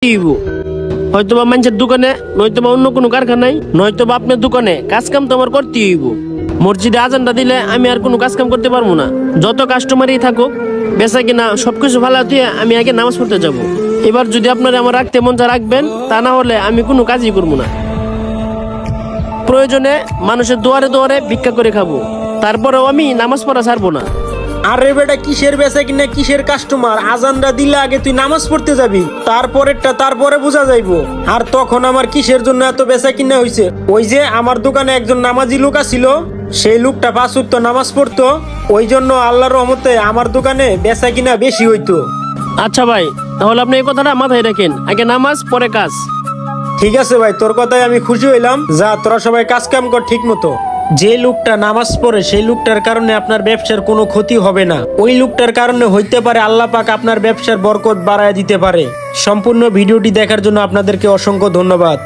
দিব। হয়তোবা মানুষের দোকানে, নয়তোবা অন্য কোনো কারখানায়, নয়তোবা আপনার দোকানে কাজ কাম তো আমার করতেই হইব। মসজিদে আজানটা দিলে আমি আর কোনো কাজ কাম করতে পারবো না। যত কাস্টমারই থাকুক, বেচা কিনা সবকিছু ভালো দিয়ে আমি আগে নামাজ পড়তে যাব। এবার যদি আপনারা আমার রাখতে মন চা রাখবেন, তা না হলে আমি কোনো কাজই করবো না। প্রয়োজনে মানুষের দুয়ারে দুয়ারে ভিক্ষা করে খাবো, তারপরেও আমি নামাজ পড়া ছাড়বো না। আরে বেটা, কিসের বেচা কিনা, কিসের কাস্টমার? আজানটা দিলে আগে তুই নামাজ পড়তে যাবি, তারপরেরটা তারপরে বোঝা যাইবো। আর তখন আমার কিসের জন্য এত বেচা কিনা হইছে? ওই যে আমার দোকানে একজন নামাজি লোক ছিল, সেই লোকটা 5 ওয়াক্ত নামাজ পড়তো, ওই জন্য আল্লাহর রহমতে আমার দোকানে বেচা কিনা বেশি হইতো। আচ্ছা ভাই, তাহলে আপনি এই কথাটা মাথায় রাখেন, আগে নামাজ পরে কাজ। ঠিক আছে ভাই, তোর কথায় আমি খুশি হইলাম। যা, তোরা সবাই কাজ কাম কর ঠিক মতো। যে লোকটা নামাজ পড়ে সেই লোকটার কারণে আপনার ব্যবসার কোনো ক্ষতি হবে না। ওই লোকটার কারণে হইতে পারে আল্লাহ পাক আপনার ব্যবসার বরকত বাড়ায় দিতে পারে। সম্পূর্ণ ভিডিওটি দেখার জন্য আপনাদেরকে অসংখ্য ধন্যবাদ।